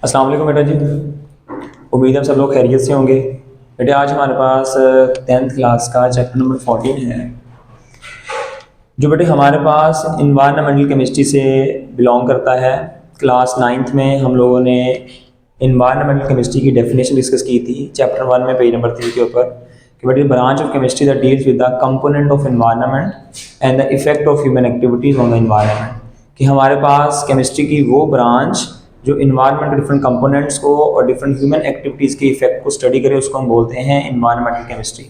अस्सलाम वालेकुम बेटा जी। उम्मीद है सब लोग खैरियत से होंगे। बेटे आज हमारे पास 10th क्लास का चैप्टर नंबर 14 है, जो बेटे हमारे पास इन्वायरमेंटल केमिस्ट्री से बिलोंग करता है। क्लास 9th में हम लोगों ने इन्वायरमेंटल केमिस्ट्री की डेफिनेशन डिस्कस की थी चैप्टर 1 में पेज नंबर 3 के ऊपर कि बेटे branch of chemistry that deals with the component of environment and the effect of human activities on the environment, कि हमारे पास केमिस्ट्री की वो ब्रांच जो इन्वायरमेंट के डिफरेंट कंपोनेंट्स को और डिफरेंट ह्यूमन एक्टिविटीज़ के इफेक्ट को स्टडी करे, उसको हम बोलते हैं इन्वायरमेंटल केमिस्ट्री।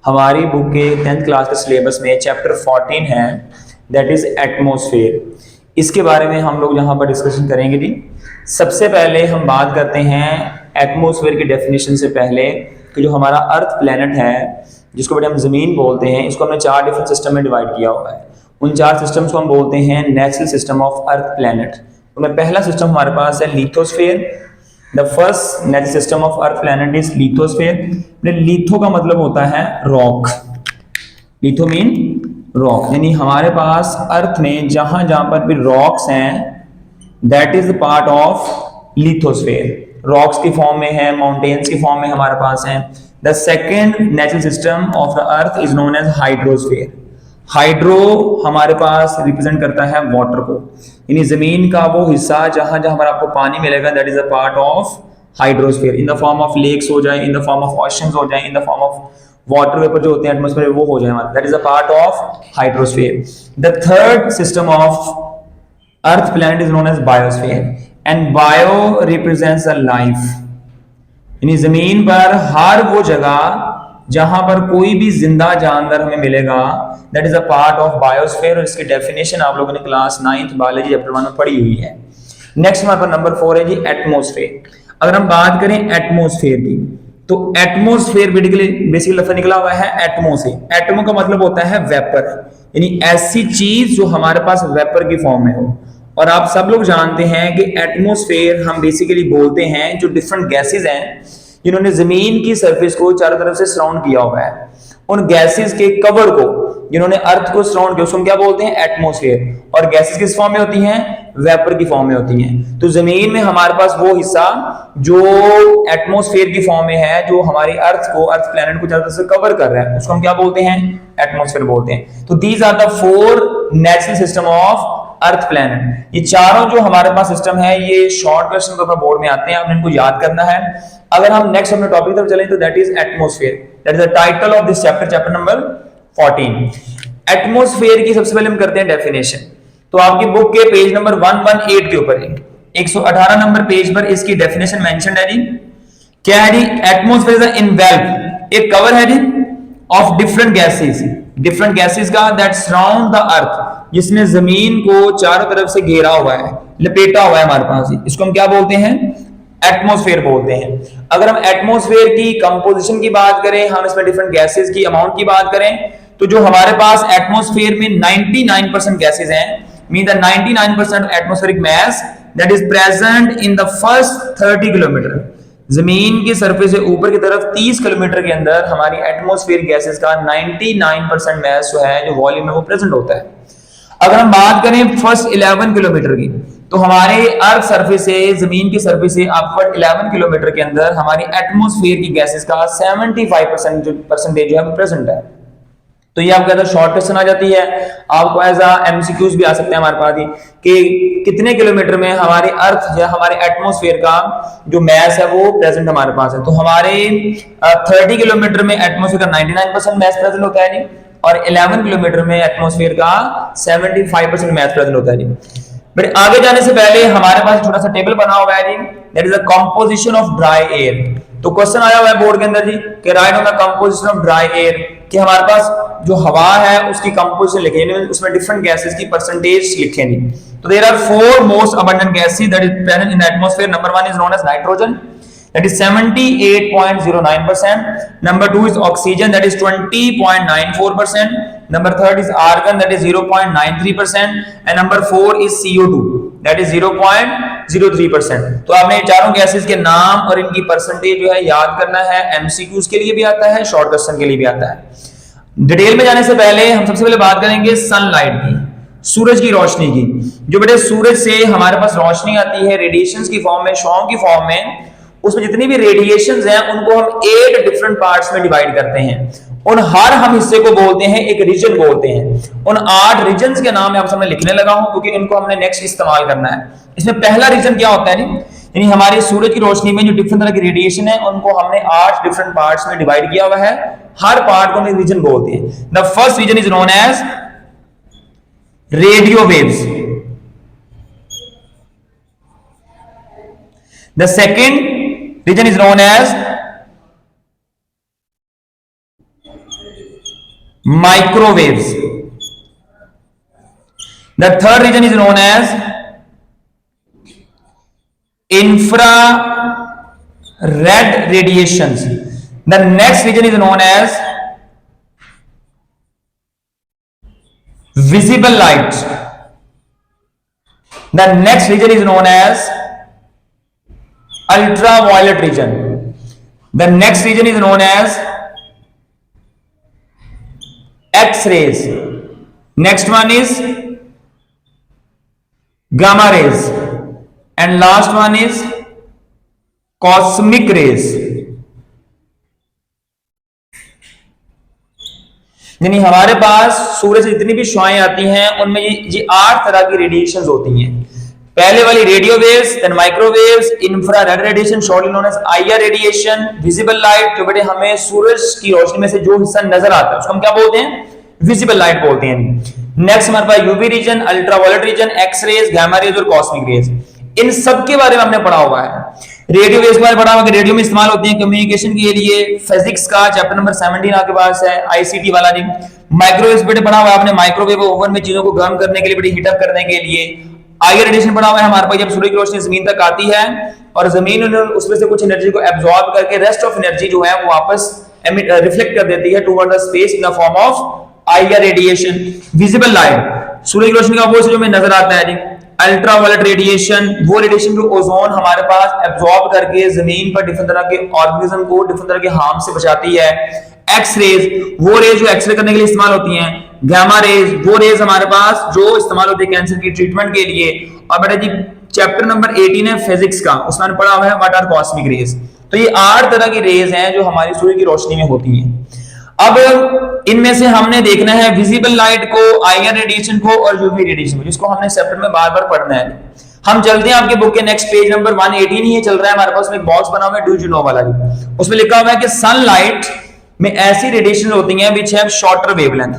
हमारी बुक के 10th क्लास के सिलेबस में चैप्टर 14 है, दैट इज़ एटमॉस्फेयर। इसके बारे में हम लोग यहाँ पर डिस्कशन करेंगे जी। सबसे पहले हम बात करते हैं एटमॉस्फेयर की डेफिनेशन से पहले कि जो हमारा अर्थ प्लैनेट है, जिसको बेटे हम ज़मीन बोलते हैं, इसको हमने 4 डिफरेंट सिस्टम में डिवाइड किया हुआ है। उन 4 सिस्टम्स को हम बोलते हैं natural system of earth planet. उनमें पहला सिस्टम हमारे पास है lithosphere. The first natural system of earth planet is lithosphere. Litho का मतलब होता है रॉक। लिथो मीन रॉक, यानी हमारे पास अर्थ में जहां जहां पर भी रॉक्स हैं, that is part of lithosphere. Rocks की फॉर्म में है, माउंटेन्स की फॉर्म में हमारे पास है। The second natural system of the earth is known as hydrosphere. Hydro हमारे पास रिप्रेजेंट करता है वाटर को, यानी जमीन का वो हिस्सा जहां जहां पर आपको पानी मिलेगा, that is a part of hydrosphere. In the form of lakes हो जाए, in the form of oceans हो जाए, in the form of water vapour जो होते हैं एटमॉस्फेयर, वो हो जाए, that is a part of hydrosphere. The third system of earth planet is known as biosphere, and bio represents a life, यानी जमीन पर हर वो जगह जहां पर कोई भी जिंदा जानवर हमें मिलेगा, that is a part of biosphere. और इसकी डेफिनेशन आप लोगों ने क्लास 9th बायोलॉजी चैप्टर 1 में पढ़ी हुई है। नेक्स्ट हमारे पास नंबर 4 है जी एटमॉस्फेयर। अगर हम बात करें एटमॉस्फेयर की, तो एटमॉस्फेयर बेसिकली लफ्ज निकला हुआ है एटमो से। एटमो का मतलब होता है वेपर, यानी ऐसी चीज जो हमारे पास वेपर की फॉर्म में हो। और आप सब लोग जानते हैं कि एटमॉस्फेयर हम बेसिकली बोलते हैं जो डिफरेंट गैसेज हैं जिन्होंने जमीन की सरफेस को चारों तरफ से सराउंड किया हुआ है, उन गैसेस के कवर को जिन्होंने अर्थ को सराउंड किया, उसको हम क्या बोलते हैं एटमॉस्फेयर। और गैसेस किस फॉर्म में होती हैं? वेपर की फॉर्म में होती हैं। तो जमीन में हमारे पास वो हिस्सा जो एटमॉस्फेयर की फॉर्म में है, जो हमारी अर्थ को, अर्थ प्लैनेट को चारों तरफ से कवर कर रहा है, उसको हम क्या बोलते हैं? एटमॉस्फेयर बोलते हैं। तो these are the 4 natural system of earth planet. ये चारों जो हमारे पास सिस्टम है, ये शॉर्ट क्वेश्चन के ऊपर बोर्ड में आते हैं, आपने इनको याद करना है। अगर हम नेक्स्ट अपने टॉपिक तरफ चलें तो that is atmosphere, that is the title of this chapter, chapter number 14। Atmosphere की सबसे पहले हम करते हैं डेफिनेशन। तो आपकी बुक के पेज नंबर 118 के ऊपर 118 नंबर पेज पर इसकी डेफिनेशन मेंशन्ड है जी। क्या है जी? एटमॉस्फेयर इज इनवेल्व, एक कवर है जी of different gases, different gases का दैट सराउंड द अर्थ, जिसने जमीन को चारों तरफ से घेरा हुआ है, लपेटा हुआ है हमारे पास। इसको हम क्या बोलते हैं? एटमॉस्फेयर बोलते हैं। अगर हम एटमॉस्फेयर की कंपोजिशन की बात करें, हम इसमें डिफरेंट गैसेस की अमाउंट की बात करें, तो जो हमारे पास एटमॉस्फेयर में 99% गैसेस हैं, mean the 99% atmospheric mass that is present in the first 30 kilometre. जमीन की सरफेस से ऊपर की तरफ 30 किलोमीटर के अंदर हमारी एटमॉस्फेयर गैसेस का 99% मास जो है, जो वॉल्यूम है, वो प्रेजेंट होता है। अगर हम बात करें फर्स्ट 11 किलोमीटर की, तो हमारे अर्थ सरफेस से, जमीन की सरफेस से अपवर्ड 11 किलोमीटर के अंदर हमारी एटमॉस्फेयर की गैसेस का 75% जो परसेंटेज जो है वो प्रेजेंट है। तो ये आपका शॉर्ट क्वेश्चन आ जाती है, आपको एज अ एमसीक्यूज भी आ सकते हैं हमारे पास ही, कि कितने किलोमीटर में हमारे अर्थ या हमारे एटमॉस्फेयर का जो मास है वो प्रेजेंट हमारे पास है। तो हमारे 30 किलोमीटर में एटमॉस्फेयर का 99% मास प्रेजेंट होता है जी, और 11 किलोमीटर में एटमॉस्फेयर का 75% मास प्रेजेंट होता है जी। बट आगे जाने से पहले हमारे पास छोटा सा टेबल बना हुआ है जी, that is the composition of dry air. तो क्वेश्चन आया हुआ है बोर्ड के अंदर जी कि write on the composition of dry air, कि हमारे पास जो हवा है उसकी कंपोजिशन लिखें, उसमें डिफरेंट गैसेस की परसेंटेज लिखें जी। तो there are 4 most abundant gases that is present in the atmosphere. Number 1 is known as nitrogen, that is 78.09%. Number 2 is oxygen, that is 20.94%. Number 3 is argon, that is 0.93%. And number 4 is CO2, that is 0.03%. तो आपने चारों gases के नाम और इनकी percentage जो है याद करना है। एमसीक्यूज के लिए भी आता है, शॉर्ट क्वेश्चन के लिए भी आता है। डिटेल में जाने से पहले हम सबसे पहले बात करेंगे सनलाइट की। सूरज की रोशनी की। जो बेटे सूरज से हमारे पास रोशनी आती है रेडिएशंस की फॉर्म में, शॉ की फॉर्म में, उसमें जितनी भी रेडिएशंस हैं उनको हम 8 डिफरेंट पार्ट्स में डिवाइड करते हैं। उन हर हम हिस्से को बोलते हैं एक रीजन बोलते हैं। उन 8 रीजन्स के नाम मैं आप सामने लिखने लगा हूं क्योंकि इनको हमने नेक्स्ट इस्तेमाल करना है। इसमें पहला रीजन क्या होता है, यानी हमारे सूरज की रोशनी में जो डिफरेंट तरह की रेडिएशन है उनको हमने 8 डिफरेंट पार्ट्स में डिवाइड किया हुआ है। हर पार्ट को हम रीजन बोलते हैं। The first region is known as radio waves. The second region is known as microwaves. The third region is known as infrared radiations. The next region is known as visible light. The next region is known as ultraviolet region. The next region is known as X-rays. Next one is gamma rays. And last one is cosmic rays. यानी हमारे पास सूरज से जितनी भी शुआएं आती हैं उनमें ये 8 तरह की रेडिएशंस होती हैं। पहले वाली radio waves, then microwaves, infrared radiation shortly known as IR radiation, visible light, जो बेटे हमें सूरज की रोशनी में से जो हिस्सा नजर आता है उसको हम क्या बोलते हैं, विजिबल लाइट बोलते हैं। नेक्स्ट हमारे पास UV region, ultraviolet region, X rays, gamma rays और कॉस्मिक रेज। इन सब के बारे में हमने पढ़ा हुआ है। रेडियो वेव्स के बारे में पढ़ा हुआ कि रेडियो में इस्तेमाल होती है कम्युनिकेशन के लिए। फिजिक्स का चैप्टर नंबर 17 आपके पास है, आईसीटी वाला जी। माइक्रोवेव्स बेटे पढ़ा हुआ है आपने, माइक्रोवेव ओवन में चीजों को गर्म करने के लिए, बेटे हीटअप करने के लिए। आईआर रेडिएशन पढ़ा हुआ है हमारे पास, जब सूर्य की रोशनी जमीन तक आती है और जमीन उसमें से कुछ एनर्जी को एब्जॉर्ब करके रेस्ट ऑफ एनर्जी जो है वो वापस रिफ्लेक्ट कर देती है toward the space in the form of IR radiation. Visible light, सूर्य की रोशनी का वो जो हमें नजर आता है जी। अल्ट्रावायलेट रेडिएशन, वो रेडिएशन जो ओजोन हमारे पास एब्जॉर्ब करके जमीन पर डिफरेंट तरह के ऑर्गेनिज्म को डिफरेंट तरह के हार्म से बचाती है। एक्स रेज, वो रेज जो एक्सरे करने के लिए इस्तेमाल होती हैं। गामा रेज, वो रेज हमारे पास जो इस्तेमाल होती है कैंसर की ट्रीटमेंट के लिए। और बेटा जी चैप्टर नंबर 18 है फिजिक्स का, उसमें पढ़ा हुआ है व्हाट आर कॉस्मिक रेज। तो ये 8 तरह की रेज हैं जो हमारी सूर्य की रोशनी में होती हैं। अब इनमें से हमने देखना है विजिबल लाइट को, आईआर रेडिएशन को और यूवी रेडिएशन को, जिसको हमने सेपरेट में बार बार पढ़ना है। हम चलते हैं आपके बुक के नेक्स्ट पेज नंबर 118 ही चल रहा है हमारे पास में एक बॉक्स बना हुआ है डू यू नो वाला जी। उसमें लिखा हुआ है कि सनलाइट में ऐसी रेडिएशन होती हैं विच हैव शॉर्टर वेवलेंथ।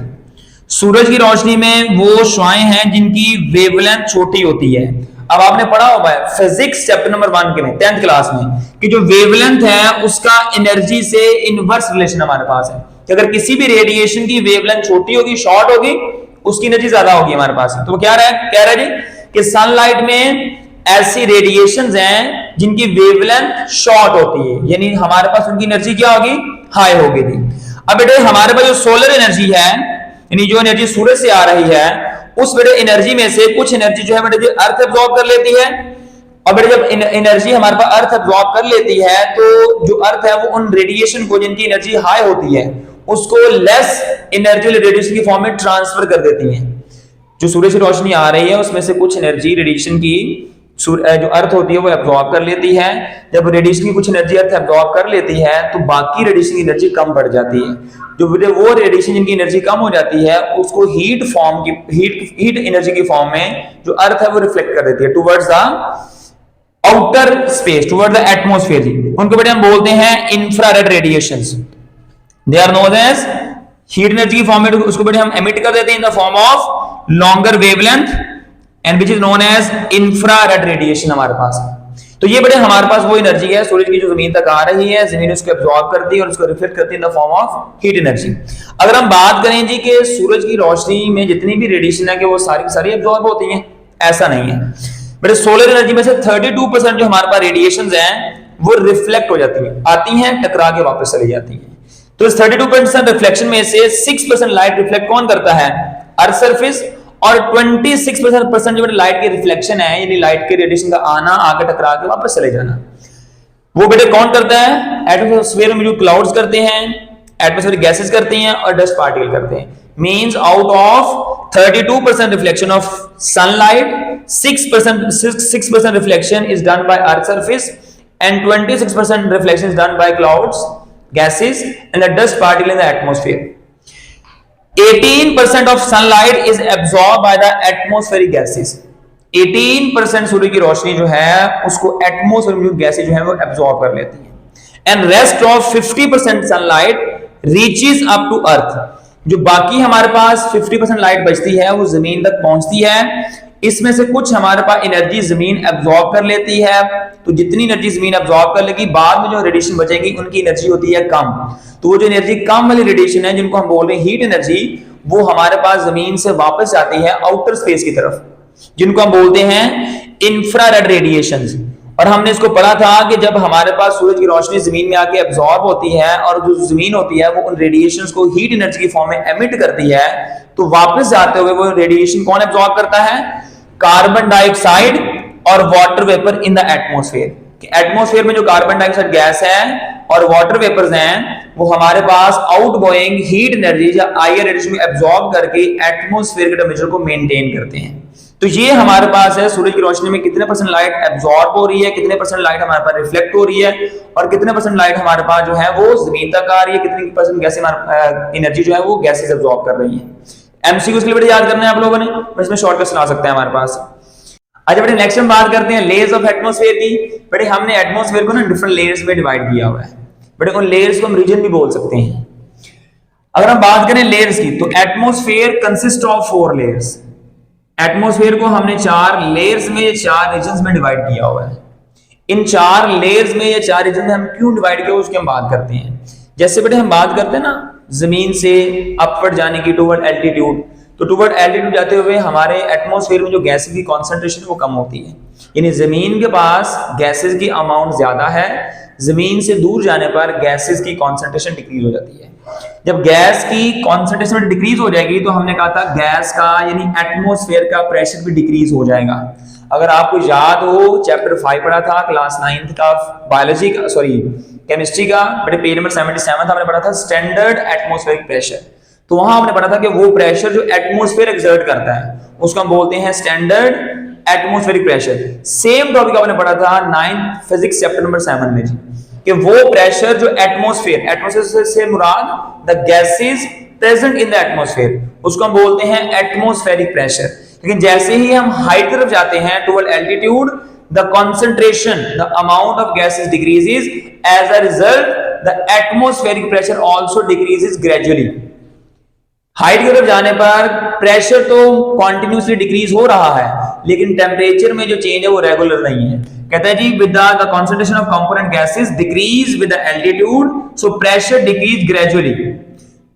सूरज की रोशनी में वो शुआएं हैं जिनकी वेवलेंथ छोटी होती है। अब आपने पढ़ा होगा फिजिक्स चैप्टर नंबर 1 के में 10th क्लास में कि जो वेवलेंथ है उसका एनर्जी से इनवर्स रिलेशन हमारे पास है कि अगर किसी भी रेडिएशन की वेवलेंथ छोटी होगी, शॉर्ट होगी, उसकी एनर्जी ज्यादा होगी हमारे पास। तो क्या कह रहा है जी कि सनलाइट में ऐसी रेडिएशंस हैं जिनकी वेवलेंथ शॉर्ट होती है, यानी हमारे पास उनकी एनर्जी क्या होगी, हाई होगी थी। अब बेटे हमारे पास जो सोलर एनर्जी है, यानी जो एनर्जी सूरज से आ रही है, उस बेटे एनर्जी में से कुछ एनर्जी जो है बेटे अर्थ एब्जॉर्ब कर लेती है। और बेटे जब एनर्जी हमारे पास अर्थ एब्जॉर्ब कर लेती है तो जो अर्थ है वो उन रेडिएशन को जिनकी एनर्जी हाई होती है उसको लेस एनर्जी रेडिएशन की फॉर्म में ट्रांसफर कर देती है। जो सूरज से रोशनी आ रही है उसमें से कुछ एनर्जी रेडिएशन की जो अर्थ होती है वो एब्जॉर्ब कर लेती है। जब रेडिएशन की कुछ एनर्जी अर्थ एब्जॉर्ब कर लेती है तो बाकी रेडिएशन की एनर्जी कम बढ़ जाती है। जो वो रेडिएशन जिनकी एनर्जी कम हो जाती है उसको हीट एनर्जी की फॉर्म में जो अर्थ है वो रिफ्लेक्ट कर देती है towards the outer space, towards the atmosphere. उनको बेटे हम बोलते हैं infrared radiations. They are known as heat energy की फॉर्म में उसको बेटे हम एमिट कर देते हैं in the form of longer wavelength and which is known as infrared radiation हमारे पास। तो ये बड़े हमारे पास वो एनर्जी है सूरज की जो जमीन तक आ रही है, जमीन उसको एब्जॉर्ब करती है और उसको रिफ्लेक्ट करती है इन the form of heat energy. अगर हम बात करें जी कि सूरज की रोशनी में जितनी भी रेडिएशन है कि वो सारी की सारी एब्जॉर्ब होती हैं, ऐसा नहीं है बड़े। सोलर एनर्जी में से 32% जो हमारे पास रेडिएशंस हैं वो रिफ्लेक्ट हो जाती है, आती हैं, टकरा के वापस चली जाती है। तो इस 32% रिफ्लेक्शन में से 6% लाइट रिफ्लेक्ट कौन करता है, अर्थ सरफेस, और 26% जो लाइट की रिफ्लेक्शन है यानी लाइट के रेडिएशन का आना, आगे टकरा के वापस चले जाना, वो बेटे कौन करता है, एटमॉस्फेयर में जो क्लाउड्स करते हैं, एटमॉस्फेरिक गैसेस करती हैं और डस्ट पार्टिकल करते हैं। Means out of 32% reflection of sunlight 6% reflection is done by earth surface and 26% reflection is done by clouds, gases and the dust particle in the atmosphere. 18% of sunlight is absorbed by the atmospheric gases. 18% सूर्य की रोशनी जो है उसको atmosphere में gases जो है वो absorb कर लेती है and rest of 50% sunlight reaches up to earth. जो बाकी हमारे पास 50% लाइट बचती है वो जमीन तक पहुंचती है. इसमें से कुछ हमारे पास एनर्जी जमीन एब्जॉर्ब कर लेती है, तो जितनी एनर्जी जमीन एब्जॉर्ब कर लेगी बाद में जो रेडिएशन बचेगी उनकी एनर्जी होती है कम. तो वो जो एनर्जी कम वाली रेडिएशन है जिनको हम बोल रहे हैं हीट एनर्जी, वो हमारे पास जमीन से वापस आती है आउटर स्पेस की तरफ, जिनको हम बोलते हैं इंफ्रारेड रेडिएशंस. और हमने इसको पढ़ा था कि जब हमारे पास सूरज की रोशनी जमीन में आके एब्जॉर्ब होती है और जो जमीन होती है वो उन रेडिएशंस को हीट एनर्जी की फॉर्म में एमिट करती है, तो वापस जाते हुए वो रेडिएशन कौन एब्जॉर्ब करता है? कार्बन डाइऑक्साइड और water vapour in the atmosphere. Atmosphere में जो कार्बन डाइऑक्साइड गैस है और वाटर वेपर्स हैं वो हमारे पास आउटगोइंग हीट एनर्जी या आईआर रेडिएशन को एब्जॉर्ब करके एटमॉस्फेयर के टेंपरेचर को मेंटेन करते हैं. तो ये हमारे पास है सूरज की रोशनी में कितने परसेंट लाइट एब्जॉर्ब हो रही है, कितने परसेंट लाइट हमारे पास रिफ्लेक्ट हो रही है और कितने परसेंट लाइट हमारे पास जो है वो जमीन तक आ रही है, कितने परसेंट गैस एनर्जी जो है वो गैसेस एब्जॉर्ब कर रही है. एमसीक्यू के लिए बेटे याद करना है आप लोगों ने, इसमें शॉर्टकट सुना सकते हैं हमारे पास. अच्छा बेटे नेक्स्ट हम बात करते हैं लेयर्स ऑफ एटमॉस्फेयर की. बेटे हमने एटमॉस्फेयर को ना डिफरेंट लेयर्स में डिवाइड किया हुआ है. बेटे उन लेयर्स को हम रीजन भी बोल सकते हैं. अगर हम बात करें लेयर्स की तो atmosphere consist of 4 layers. Atmosphere को हमने 4 लेयर्स में, 4 रीजन्स में डिवाइड किया हुआ है. इन 4 लेयर्स में या 4 रीजन में हम क्यों डिवाइड किया उसकी हम बात करते हैं. जैसे बेटे हम बात करते हैं ना जमीन से अपवर्ड जाने की टुवर्ड एल्टीट्यूड, तो टुवर्ड एल्टीट्यूड जाते हुए हमारे एटमॉस्फेयर में जो गैसेस की कॉन्सेंट्रेशन वो कम होती है, यानी जमीन के पास गैसेस की अमाउंट ज्यादा है, जमीन से दूर जाने पर गैसेस की कॉन्सेंट्रेशन डिक्रीज हो जाती है. जब गैस की कॉन्सेंट्रेशन डिक्रीज हो जाएगी तो हमने कहा था गैस का यानी एटमॉस्फेयर का प्रेशर भी डिक्रीज हो जाएगा. अगर आपको याद हो चैप्टर 5 पढ़ा था क्लास 9th का बायोलॉजी का, सॉरी केमिस्ट्री का, बट पेज नंबर 77 हमने पढ़ा था स्टैंडर्ड एटमॉस्फेरिक प्रेशर. तो वहां हमने पढ़ा था कि वो प्रेशर जो एटमॉस्फेयर एक्सर्ट करता है उसको हम बोलते हैं standard atmospheric pressure. Same topic आपने पढ़ा था 9th फिजिक्स चैप्टर नंबर 7 में कि वो प्रेशर जो एटमॉस्फेयर से मुराद the gases present in the atmosphere, उसको हम बोलते हैं एटमॉस्फेरिक प्रेशर. लेकिन जैसे ही हम हाइट तरफ जाते हैं toward altitude, the concentration, the amount of gases decreases, as a result the atmospheric pressure also decreases gradually. Height की तरफ जाने पर प्रेशर तो कॉन्टिन्यूसली डिक्रीज हो रहा है लेकिन टेम्परेचर में जो चेंज है वो रेगुलर नहीं है. कहता है जी with the concentration of component gases decrease with the altitude, so pressure decrease gradually.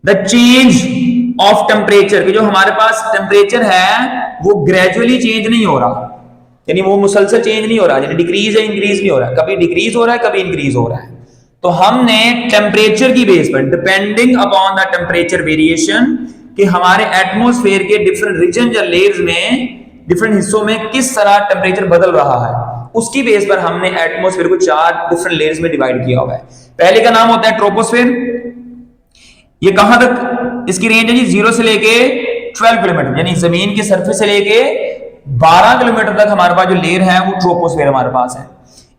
The change of temperature, कि जो हमारे पास टेम्परेचर है वो ग्रेजुअली चेंज नहीं हो रहा, यानी वो मुसलसल चेंज नहीं हो रहा, यानी डिक्रीज है इंक्रीज नहीं हो रहा, कभी डिक्रीज हो रहा है कभी इंक्रीज हो रहा है. तो हमने टेम्परेचर की बेस पर depending upon the temperature variation कि हमारे एटमॉस्फेयर के डिफरेंट रीजन या लेयर्स में डिफरेंट हिस्सों में किस तरह टेम्परेचर बदल रहा है, उसकी बेस पर हमने एटमॉस्फेयर को 4 डिफरेंट लेयर्स में डिवाइड किया हुआ है. पहले का नाम होता है ट्रोपोस्फेयर. ये कहां तक इसकी रेंज है जी 0 से लेके 12 किलोमीटर, यानी जमीन की सरफेस से लेके 12 किलोमीटर तक हमारे पास जो लेयर है वो ट्रोपोस्फेयर हमारे पास है.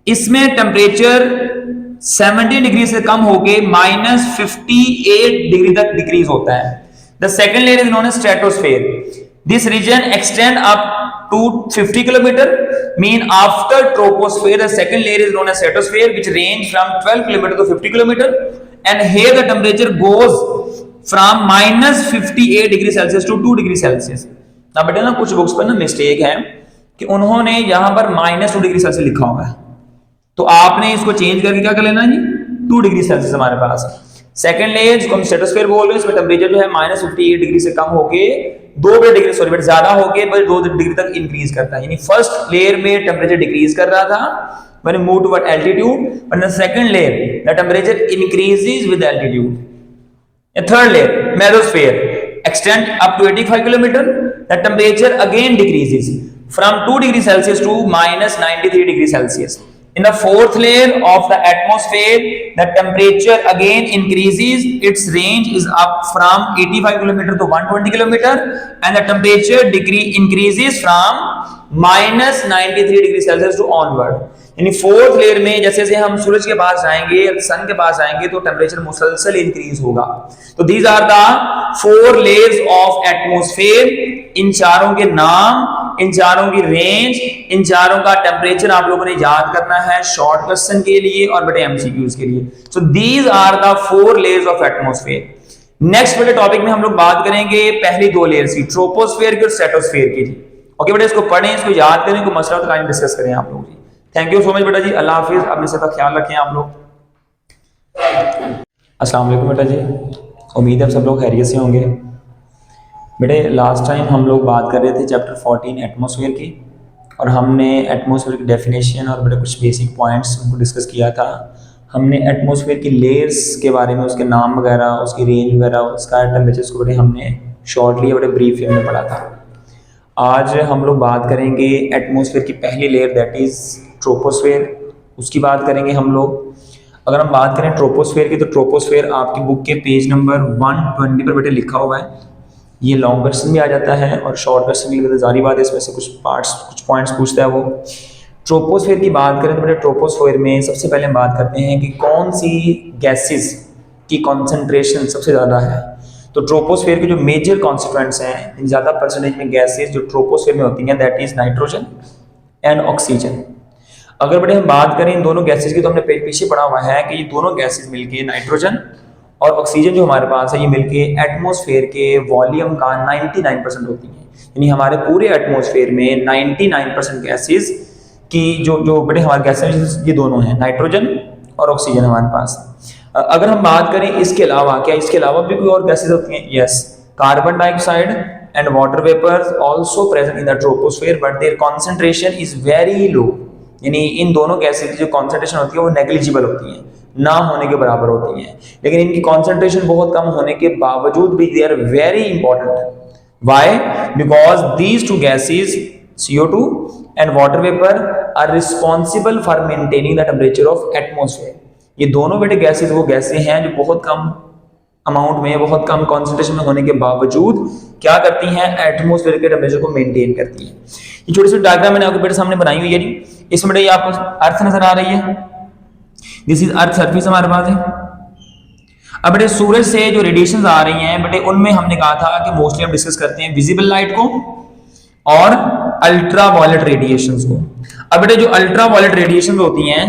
इसमें टेम्परेचर 70 डिग्री से कम होके -58 डिग्री तक डिक्रीज होता है. The second layer is known as stratosphere. This region extend up to 50 kilometer, mean after troposphere the second layer is known as stratosphere which range from 12 kilometer to 50 kilometer, and here the temperature goes from -58 degree Celsius to 2 degree Celsius. ना बेटा ना कुछ books पर ना mistake है कि उन्होंने यहां पर -2 डिग्री सेल्सियस लिखा हुआ है, तो आपने इसको चेंज करके क्या कर लेना जी 2 डिग्री सेल्सियस हमारे पास है. सेकंड लेयर जिसको हम स्ट्रेटोस्फेयर बोल रहे हैं इसमें टेम्परेचर जो है -58 डिग्री से कम होके 2 डिग्री सॉरी बट ज्यादा होके 2 डिग्री तक इंक्रीज करता है. यानी फर्स्ट लेयर में टेम्परेचर डिक्रीज कर रहा था when you move toward altitude, but in the second layer the temperature increases with the altitude. A third layer mesosphere extend up to 85 kilometer, the temperature again decreases from 2 degree Celsius to -93 degree Celsius. In the fourth layer of the atmosphere, the temperature again increases. Its range is up from 85 km to 120 km, and the temperature increases from -93 degree Celsius to onward. यानी fourth layer में जैसे जैसे हम सूरज के पास जाएंगे, सन के पास जाएंगे, तो टेम्परेचर मुसलसल इंक्रीज होगा। तो these are the 4 layers of atmosphere. इन चारों के नाम, इन चारों की रेंज, इन चारों का टेम्परेचर आप लोगों ने याद करना है शॉर्ट क्वेश्चन के लिए और बड़े एमसीक्यूज के लिए। So these are the 4 layers of atmosphere. Next बड़े टॉपिक में हम लोग बात करेंगे पहली 2 लेयर्स की, ट्रोपोस्फेयर की और स्ट्रेटोस्फेयर की। ओके बेटा, इसको पढ़ें, इसको याद करें, को मसला तो टाइम डिस्कस करें आप लोग जी। थैंक यू सो मच बेटा जी, अल्लाह हाफिज, अपने सबका ख्याल रखें आप लोग। अस्सलाम वालेकुम बेटा जी, उम्मीद है सब लोग खैरियत से होंगे। बेटे लास्ट टाइम हम लोग बात कर रहे थे चैप्टर 14 एटमॉस्फेयर की, और हमने एटमॉस्फेयर की डेफिनेशन और बड़े कुछ बेसिक पॉइंट्स उनको डिस्कस किया था। हमने एटमॉस्फेयर की लेयर्स के बारे में, उसके नाम वगैरह, उसकी रेंज वगैरह, उसका टेम्परेचर को बड़े हमने शॉर्टली बड़े ब्रीफ में पढ़ा था। आज हम लोग बात करेंगे एटमॉस्फेयर की पहली लेयर, दैट इज़ ट्रोपोस्फेयर, उसकी बात करेंगे हम लोग। अगर हम बात करें ट्रोपोस्फेयर की, तो ट्रोपोस्फेयर आपकी बुक के पेज नंबर 120 पर बेटे लिखा हुआ है। ये लॉन्ग क्वेश्चन भी आ जाता है और शॉर्ट क्वेश्चन भी, तो जारी बात है इसमें से कुछ पॉइंट्स पूछता है वो। ट्रोपोस्फेयर की बात करें तो बेटे ट्रोपोस्फेयर में सबसे पहले हम बात करते हैं कि कौन सी गैसेस की कॉन्सेंट्रेशन सबसे ज़्यादा है। तो ट्रोपोस्फेयर के जो मेजर कॉन्स्टिट्यूएंट्स हैं, ज़्यादा परसेंटेज में गैसेस जो ट्रोपोस्फेयर में होती हैं, that is nitrogen and oxygen. अगर बेटे हम बात करें इन दोनों गैसेस की, तो हमने पीछे पढ़ा हुआ है कि ये दोनों गैसेस मिलके, नाइट्रोजन और ऑक्सीजन जो हमारे पास है, ये मिलके एटमॉस्फेयर के वॉल्यूम का 99% होती हैं। यानी हमारे पूरे एटमॉस्फेयर में 99% गैसेस की जो बेटे हमारे गैसेस ये दोनों हैं, नाइट्रोजन और ऑक्सीजन हमारे पास। अगर हम बात करें इसके अलावा, क्या इसके अलावा भी कोई और गैसेस होती हैं? Yes, carbon dioxide and water vapours also present in the troposphere, but their concentration is very low. यानी इन दोनों गैसेस की जो कॉन्सेंट्रेशन होती है वो नेग्लिजिबल होती है, ना होने के बराबर होती हैं। लेकिन इनकी कॉन्सेंट्रेशन बहुत कम होने के बावजूद भी they are very important. Why? Because these two gases CO2 and water vapour are responsible for maintaining the temperature of atmosphere. ये दोनों बेटे गैसेस वो गैसें हैं जो बहुत कम अमाउंट में, बहुत कम कॉन्सेंट्रेशन में होने के बावजूद क्या करती हैं, एटमॉस्फेयर के टेम्परेचर को मेंटेन करती हैं। ये छोटी सी डायग्राम मैंने आपके बेटे सामने बनाई हुई है जी। इसमें बेटे आपको अर्थ नजर आ रही है, दिस इज अर्थ सरफेस हमारे पास है। अब बेटे सूरज से जो रेडिएशंस आ रही हैं बेटे, उनमें हमने कहा था कि मोस्टली हम डिस्कस करते हैं विजिबल लाइट को और अल्ट्रा वायलेट रेडिएशंस को। अब बेटे जो अल्ट्रा वायलेट रेडिएशंस होती हैं,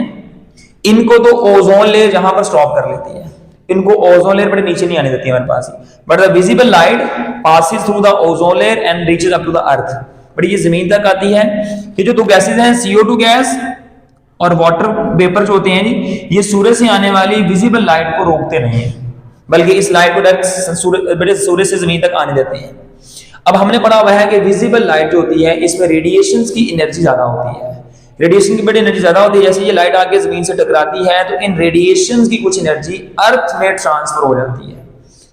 इनको तो ओजोन लेयर जहां पर स्टॉप कर लेती है, इनको ओजोन लेयर बड़े नीचे नहीं आने देती है हमारे पास। But the visible light passes through the ozone layer and reaches up to the earth. But ये जमीन तक आती है। ये जो दो गैसेस हैं, CO2 गैस और वाटर वेपर जो होते हैं जी, ये सूरज से आने वाली विजिबल लाइट को रोकते नहीं है, बल्कि इस लाइट को डायरेक्ट सूरज से जमीन तक आने देते हैं। अब हमने पढ़ा हुआ है कि विजिबल लाइट जो होती है, इसमें रेडिएशंस की एनर्जी ज्यादा होती है। रेडिएशन की बड़ी एनर्जी ज्यादा होती है। जैसे ये लाइट आके जमीन से टकराती है, तो इन रेडिएशंस की कुछ एनर्जी अर्थ में ट्रांसफर हो जाती है।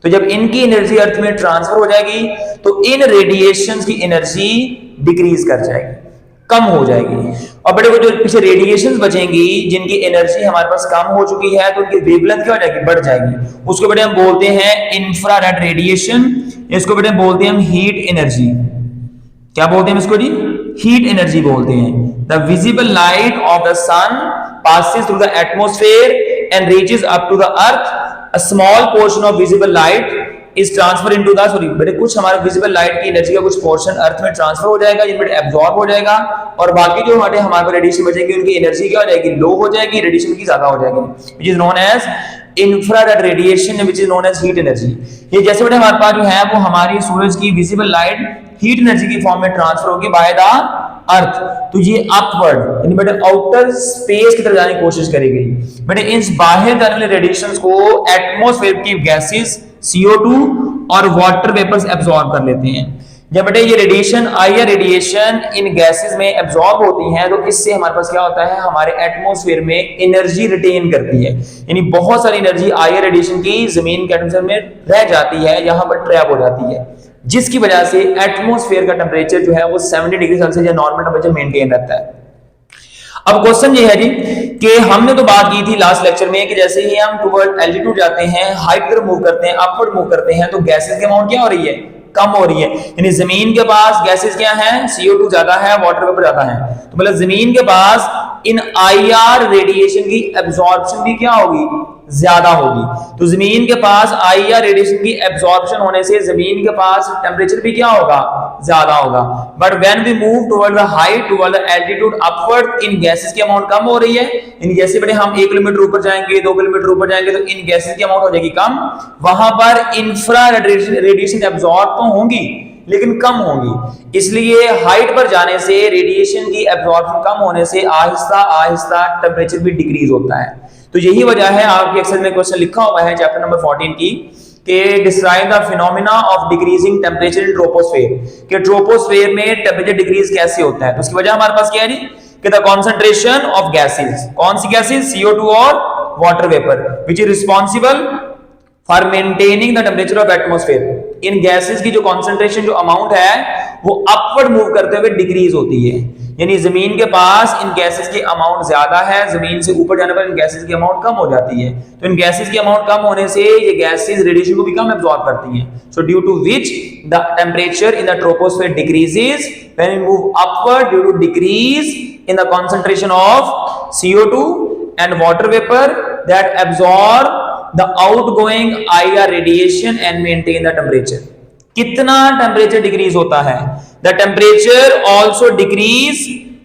तो जब इनकी एनर्जी अर्थ में ट्रांसफर हो जाएगी, तो इन रेडिएशंस की एनर्जी डिक्रीज कर जाएगी, कम हो जाएगी। और बड़े बड़े जो पीछे रेडिएशंस बचेंगी, जिनकी एनर्जी हमारे पास कम हो चुकी है, तो उनकी वेवलेंथ क्या हो जाएगी, बढ़ जाएगी। उसको बेटे हम बोलते हैं इंफ्रारेड रेडिएशन। इसको बेटे बोलते हैं हम हीट एनर्जी। क्या बोलते हैं इसको जी? हीट एनर्जी बोलते हैं। The visible light of the sun passes through the atmosphere and reaches up to the earth. A small portion of visible light is transferred into the बेटे कुछ हमारे विजिबल लाइट की एनर्जी का कुछ portion अर्थ में transfer हो जाएगा, जिनमें एब्जॉर्ब हो जाएगा, और बाकी जो हमारे रेडिएशन बचेगी, उनकी एनर्जी क्या हो जाएगी, लो हो जाएगी, रेडिएशन की ज्यादा हो जाएगी, which is known as infrared radiation, which is known as heat energy. ये जैसे बेटे हमारे पास जो है वो हमारी सूरज की विजिबल लाइट हीट एनर्जी की फॉर्म में ट्रांसफर होगी बाय द अर्थ, तो ये अपवर्ड यानी बेटे आउटर स्पेस की तरफ जाने की कोशिश करेगी। बेटे इन बाहर जाने वाले रेडिएशंस को एटमॉस्फेयर की गैसेस CO2 और वाटर वेपर्स एब्जॉर्ब कर लेते हैं। जब बेटे ये radiation IR radiation in gases में एब्जॉर्ब होती हैं, तो इससे हमारे पास क्या होता है, हमारे एटमॉस्फेयर में एनर्जी रिटेन करती है। यानी बहुत सारी एनर्जी आईआर रेडिएशन की जमीन के एटमॉस्फेयर में रह जाती है, यहां पर ट्रैप हो जाती है, जिसकी वजह से एटमॉस्फेयर का टेम्परेचर जो है वो 70 डिग्री सेल्सियस या नॉर्मल टेम्परेचर मेंटेन रहता है। अब क्वेश्चन ये है जी कि हमने तो बात की थी लास्ट लेक्चर में कि जैसे ही हम टुवर्ड एल्टीट्यूड जाते हैं, हाइट पर मूव करते हैं, अपवर्ड मूव करते हैं, तो गैसेस की अमाउंट क्या हो रही है, कम हो रही है। यानी जमीन के पास गैसेस क्या है, CO2 ज्यादा है, वाटर वेपर ज्यादा है, तो मतलब जमीन के पास इन IR रेडिएशन की एब्जॉर्प्शन भी क्या होगी, ज्यादा होगी। तो जमीन के पास IR रेडिएशन की एब्जॉर्प्शन होने से जमीन के पास टेम्परेचर भी क्या होगा, ज्यादा होगा। But when we move toward the height, toward the altitude upward, इन गैसेस की अमाउंट कम हो रही है। इन जैसे बड़े हम 1 किलोमीटर ऊपर जाएंगे, 2 किलोमीटर ऊपर जाएंगे, तो इन गैसेस की अमाउंट हो जाएगी कम। वहां पर इंफ्रा रेडिएशन एब्जॉर्ब तो होंगी लेकिन कम होंगी, इसलिए हाइट पर जाने से रेडिएशन की एब्जॉर्प्शन कम होने से आहिस्ता आहिस्ता टेम्परेचर भी डिक्रीज होता है। तो यही वजह है, आपके एक्सेल में क्वेश्चन लिखा हुआ है चैप्टर नंबर 14 की, कि describe the phenomena of decreasing temperature in troposphere, कि ट्रोपोस्फेयर में टेम्परेचर डिक्रीज कैसे होता है। तो उसकी वजह हमारे पास क्या है जी, कि द कॉन्सेंट्रेशन ऑफ गैसेस, कौन सी गैसेस, CO2 और water vapour, which is responsible for maintaining the temperature of atmosphere. In gases की जो कॉन्सेंट्रेशन, जो अमाउंट है, वो अपवर्ड मूव करते हुए डिक्रीज होती है। यानी जमीन के पास इन गैसेस की अमाउंट ज्यादा है, जमीन से ऊपर जाने पर इन गैसेस की अमाउंट कम हो जाती है। तो इन गैसेस की अमाउंट कम होने से ये गैसेस रेडिएशन को भी कम एब्जॉर्ब करती हैं। So due to which the temperature in the troposphere decreases when we move upward, due to decrease in the concentration of CO2 and water vapor that absorb the outgoing IR radiation and maintain the temperature. कितना temperature decrease होता है, the temperature also decrease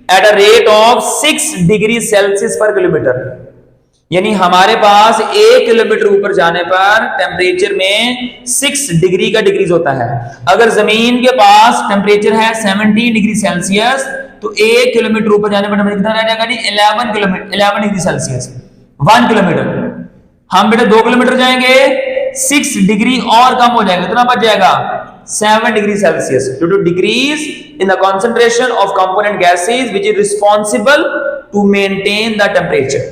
at a rate of 6 degree Celsius पर kilometre. यानी हमारे पास 1 kilometre ऊपर जाने पर temperature में 6 डिग्री का डिक्रीज होता है। अगर जमीन के पास टेम्परेचर है 17 डिग्री सेल्सियस, तो 1 किलोमीटर ऊपर जाने पर टेम्परेचर कितना रह जाएगा जी, 11 डिग्री सेल्सियस। 1 किलोमीटर, हम बेटा 2 किलोमीटर जाएंगे, 6 डिग्री और कम हो जाएगा, कितना बच जाएगा, 7 degree Celsius, due to decrease in the concentration of component gases which is responsible to maintain the temperature.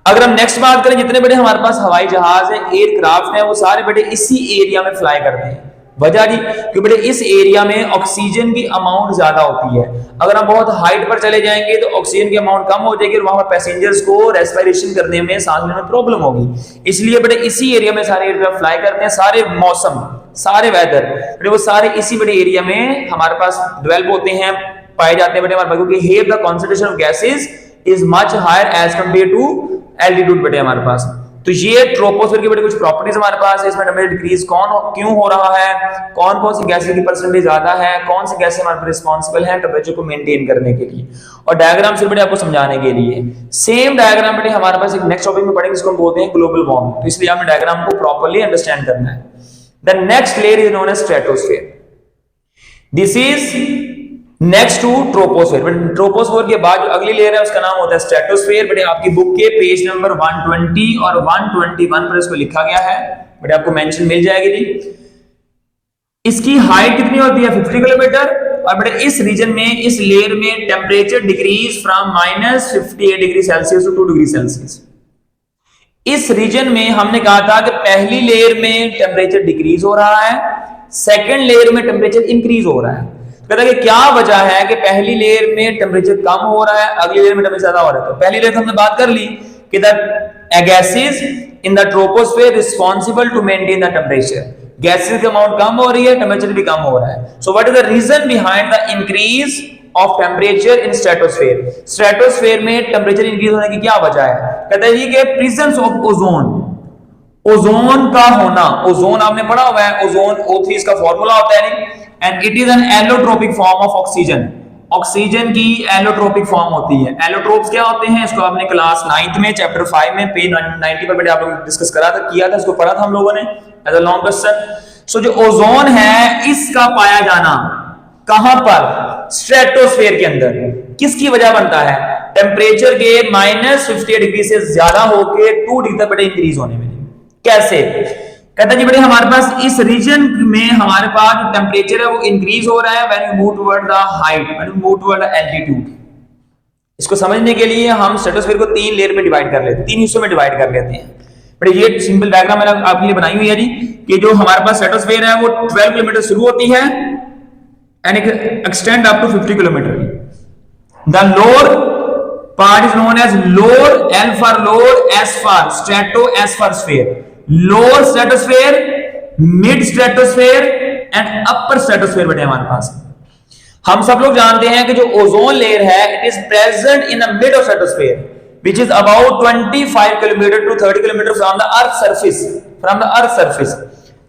अगर हम नेक्स्ट बात करें, जितने बड़े हमारे पास हवाई जहाज है, एयरक्राफ्ट है, वो सारे बेटे इसी एरिया में फ्लाई करते हैं। वजह जी, क्योंकि बेटे इस एरिया में ऑक्सीजन की अमाउंट ज्यादा होती है। अगर हम बहुत हाइट पर चले जाएंगे तो ऑक्सीजन की अमाउंट कम हो जाएगी और वहां पर पैसेंजर्स को रेस्पिरेशन करने में, सांस लेने में प्रॉब्लम होगी। इसलिए बेटे इसी एरिया में सारे एयरक्राफ्ट फ्लाई करते हैं। सारे मौसम, सारे वेदर बेटे वो सारे इसी बड़े एरिया में हमारे पास डेवलप होते हैं, पाए जाते हैं बेटे हमारे पास, क्योंकि here the concentration of gases is much higher as compare to altitude बेटे हमारे पास। तो ये ट्रोपोस्फीयर की बेटे कुछ प्रॉपर्टीज हमारे पास है। इसमें टेम्परेचर डिक्रीज क्यों हो रहा है, कौन कौन सी गैसेस की परसेंटेज ज्यादा है, कौन सी गैसें हमारे पर रिस्पॉन्सिबल है टेम्परेचर को मेंटेन करने के लिए, और डायग्राम से बेटे आपको समझाने के लिए। सेम डायग्राम बेटे हमारे पास एक नेक्स्ट टॉपिक में पढ़ेंगे, जिसको हम बोलते हैं ग्लोबल वार्मिंग। तो इसलिए हमें डायग्राम को प्रॉपर्ली अंडरस्टैंड करना है। The next layer is known as stratosphere. This is next to troposphere. Troposphere के बाद जो अगली लेयर है उसका नाम होता है स्ट्रेटोस्फेयर। बेटे आपकी बुक के पेज नंबर 120 और 121 पर इसको लिखा गया है, बेटे आपको मेंशन मिल जाएगी जी। इसकी हाइट कितनी होती है, 50 किलोमीटर, और बेटे इस रीजन में, इस लेयर में temperature decrease from -58 degree Celsius to 2 degree Celsius. इस रीजन में हमने कहा था कि पहली लेयर में टेम्परेचर डिक्रीज हो रहा है, सेकेंड लेयर में टेम्परेचर इंक्रीज हो रहा है। कहता है कि क्या वजह है कि पहली लेयर में टेम्परेचर कम हो रहा है, अगली लेयर में टेम्परेचर ज्यादा हो रहा है। तो पहली लेयर हमने बात कर ली कि the gases in the troposphere responsible to maintain the temperature. Gases की अमाउंट कम हो रही है, टेम्परेचर भी कम हो रहा है। So what is the reason behind the increase of temperature in stratosphere. Stratosphere में टेम्परेचर इंक्रीज होने की क्या वजह है? कहता है कि प्रेजेंस ऑफ ओजोन, ओजोन का होना। ओजोन आपने पढ़ा हुआ है, ओजोन O3 इसका फॉर्मूला होता है, and it is an allotropic form of oxygen. Oxygen की एलोट्रोपिक फॉर्म होती है। एलोट्रोप्स क्या होते हैं, इसको आपने क्लास 9th में चैप्टर 5 में पेज 90 पर आप लोग डिस्कस किया था, इसको पढ़ा था हम लोगों ने एज अ लॉन्ग क्वेश्चन। सो जो ओजोन है इसका पाया जाना कहां पर, स्ट्रेटोस्फेयर के अंदर। किसकी वजह बनता है, टेम्परेचर के -58 डिग्री से ज्यादा होके 2 डिग्री तक बेटे इंक्रीज होने में। कैसे? कहता जी बेटे हमारे पास इस रीजन में हमारे पास जो टेम्परेचर है वो इंक्रीज हो रहा है when we move toward the height, when we move toward the altitude. इसको समझने के लिए हम स्ट्रेटोस्फीयर को 3 लेयर में डिवाइड कर लेते हैं, 3 हिस्सों में डिवाइड कर लेते हैं। बट ये सिंपल डायग्राम मैंने आपके लिए बनाई हुई है जी, कि जो हमारे पास स्ट्रेटोस्फीयर है वो 12 किलोमीटर शुरू होती है and extend up to 50 kilometre. The lower part is known as lower, L for lower, S for strato, S for sphere. Lower stratosphere, mid stratosphere and upper stratosphere बेटे हमारे पास। हम सब लोग जानते हैं कि जो ओजोन लेयर है it is present in the mid of stratosphere which is about 25 kilometre to 30 kilometre from the earth surface.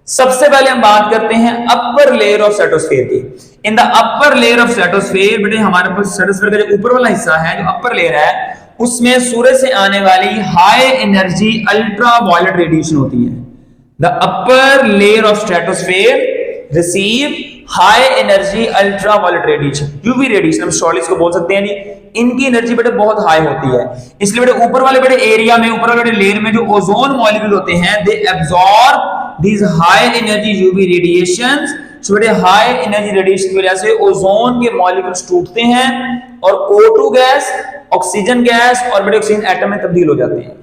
सबसे पहले हम बात करते हैं अपर लेयर ऑफ स्ट्रेटोस्फेयर की। In the upper layer of stratosphere बेटे हमारे पास स्ट्रेटोस्फेयर का जो ऊपर वाला हिस्सा है, जो अपर लेयर है, उसमें सूरज से आने वाली high energy ultra violet radiation होती है। The upper layer of stratosphere receive high energy ultra violet radiation, UV radiation हम शॉर्टली इसको बोल सकते हैं। नहीं, इनकी एनर्जी बेटे बहुत हाई होती है, इसलिए बेटे ऊपर वाले बेटे एरिया में, ऊपर वाले लेयर में जो ओजोन मॉलिक्यूल होते हैं they absorb these high energy UV radiations। so बेटे हाई एनर्जी रेडिएशन की वजह से ओजोन के मॉलिक्यूल्स टूटते हैं और O2 गैस, ऑक्सीजन गैस और बेटे ऑक्सीजन एटम में तब्दील हो जाते हैं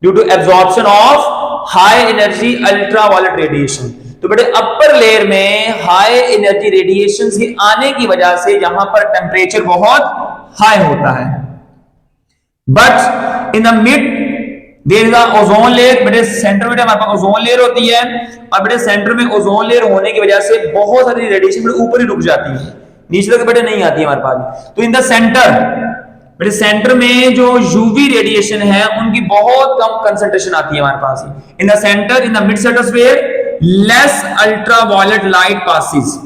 due to absorption of high energy ultra violet radiation. तो बेटे अपर लेयर में हाई एनर्जी रेडिएशंस के आने की वजह से यहां पर टेंपरेचर बहुत हाई होता है। But in the mid there is a ozone layer. बेटे सेंटर में हमारे पास ओजोन लेयर होती है और बेटे सेंटर में ओजोन लेयर होने की वजह से बहुत सारी रेडिएशन बेटे ऊपर ही रुक जाती है, नीचे तक बेटे नहीं आती हमारे पास। तो इन द सेंटर बेटे सेंटर में जो यूवी रेडिएशन है उनकी बहुत कम कंसंट्रेशन आती है हमारे पास। In the centre, in the mid stratosphere less ultraviolet light passes.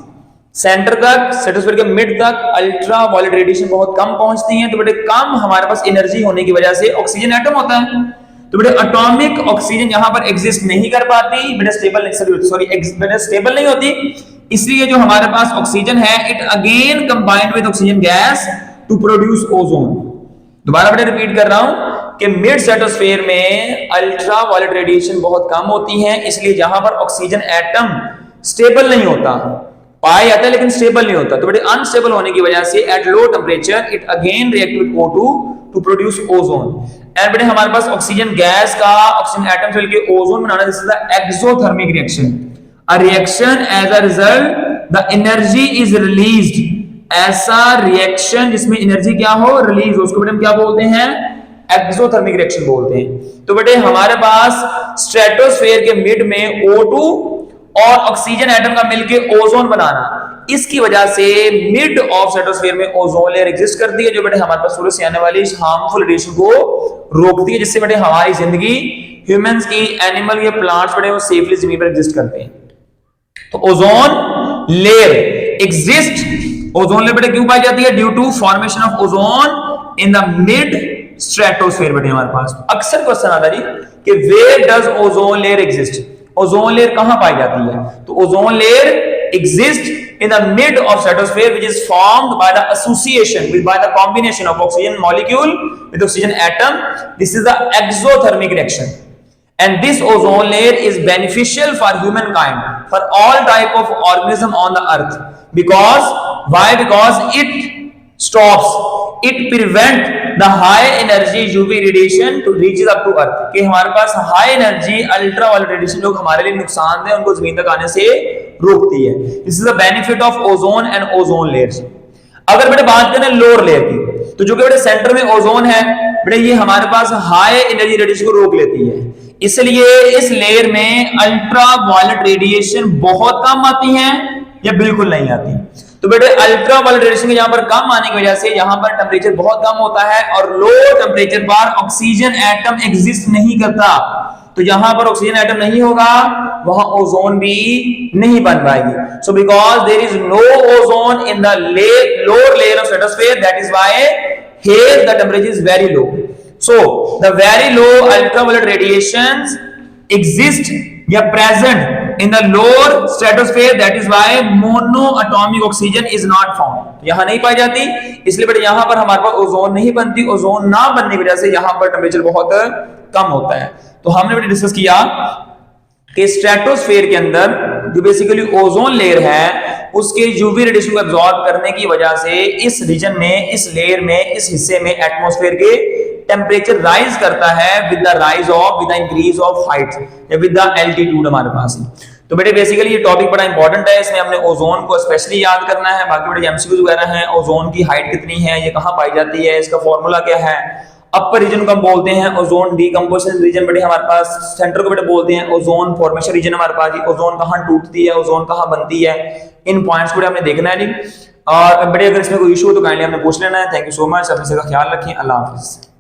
Centre तक, स्ट्रेटोस्फेयर के मिड तक अल्ट्रा वायलेट रेडिएशन बहुत कम पहुंचती है। तो बेटे कम हमारे पास एनर्जी होने की वजह से ऑक्सीजन एटम होता है, तो बेटे एटॉमिक ऑक्सीजन यहां पर एग्जिस्ट नहीं कर पाती, बेटे स्टेबल नहीं होती। इसलिए जो हमारे पास ऑक्सीजन है it again combined with oxygen gas to produce ozone. दोबारा बेटे रिपीट कर रहा हूं कि मिड स्ट्रेटोस्फेयर में अल्ट्रा वायलेट रेडिएशन बहुत कम होती है, इसलिए जहां पर ऑक्सीजन एटम स्टेबल नहीं होता, पाया जाता है लेकिन स्टेबल नहीं होता, तो बेटे अनस्टेबल होने की वजह से at low temperature it again react with O2 to produce ozone. And बेटे हमारे पास ऑक्सीजन गैस का ऑक्सीजन एटम से मिलकर ओजोन बनाना, this is the exothermic reaction. A reaction as a result the energy is released. ऐसा reaction जिसमें energy क्या हो, रिलीज हो, उसको बेटे हम क्या बोलते हैं, एक्सोथर्मिक रिएक्शन बोलते हैं। तो बेटे हमारे पास स्ट्रेटोस्फेयर के मिड में O2 और ऑक्सीजन एटम का मिलकर ओजोन बनाना, इसकी वजह से मिड ऑफ स्ट्रेटोस्फेयर में ओजोन लेयर एग्जिस्ट करती है जो बेटे हमारे पास सूरज से आने वाली हार्मफुल रेडिएशन को रोकती है, जिससे बेटे हमारी जिंदगी, ह्यूमंस की, एनिमल या प्लांट्स बेटे वो सेफली जमीन पर एग्जिस्ट करते हैं। तो ozone layer exist, ozone layer बेटे क्यों पाई जाती है, due to formation of ozone in the mid stratosphere. बेटे हमारे पास अक्सर क्वेश्चन आता है कि where does ozone layer exist, ozone layer कहां पाई जाती है। तो ozone layer exist in the mid of stratosphere which is formed by the association by the combination of oxygen molecule with oxygen atom. This is the exothermic reaction and this ozone layer is beneficial for humankind, for all type of organism on the earth, because why, because it stops, it prevent the high energy UV radiation to reaches up to earth। कि हमारे पास high energy ultra violet radiation जो हमारे लिए नुकसान है उनको जमीन तक आने से रोकती है। This is the benefit of ozone and ozone layers. अगर बेटे बात करें लोअर लेयर की, तो जो कि बेटे सेंटर में ओजोन है बेटे ये हमारे पास हाई एनर्जी रेडिएशन को रोक लेती है, इसलिए इस लेयर में अल्ट्रा वायलेट रेडिएशन बहुत कम आती है या बिल्कुल नहीं आती। तो बेटे अल्ट्रा वायलेट रेडिएशन के यहां पर कम आने की वजह से यहां पर टेंपरेचर बहुत कम होता है और लो टेंपरेचर पर ऑक्सीजन एटम एग्जिस्ट नहीं करता। तो यहां पर ऑक्सीजन एटम नहीं होगा, वहां ओजोन भी नहीं बन पाएगी। So because there is no ozone in the lower layer of stratosphere, that is why here the temperature is very low. So the very low ultra violet radiations exist या present in the lower stratosphere, that is why monoatomic oxygen is not found। यहां नहीं पाई जाती, इसलिए बेटे यहां पर हमारे पास ozone नहीं बनती। ओजोन ना बनने की वजह से यहां पर टेंपरेचर बहुत कम होता है। तो हमने बेटे डिस्कस किया कि स्ट्रेटोस्फेयर के अंदर जो बेसिकली ओजोन लेयर है उसके यूवी रेडिएशन को एब्जॉर्ब करने की वजह से इस रीजन में, इस लेयर में, इस हिस्से में एटमॉस्फेयर के टेंपरेचर राइज करता है with the increase of height या विद द एल्टीट्यूड हमारे पास। तो बेटे बेसिकली ये टॉपिक बड़ा इंपॉर्टेंट है, इसमें हमने ओजोन को स्पेशली याद करना है। बाकी बेटे एमसीक्यूज वगैरह हैं, ओजोन की हाइट कितनी है, ये कहाँ पाई जाती है, इसका फॉर्मूला क्या है, अपर रीजन को हम बोलते हैं ओजोन डीकंपोजिशन रीजन, बेटे हमारे पास सेंटर को बेटे बोलते हैं ओजोन फॉर्मेशन रीजन, हमारे पास ओजोन कहाँ टूटती है, ओजोन कहाँ बनती है, इन पॉइंट्स को हमने देखना है। और बेटे अगर इसमें कोई इशू हो तो काइंडली हमने पूछ लेना है। थैंक यू सो मच, अपने से का ख्याल रखें, अल्लाह हाफिज।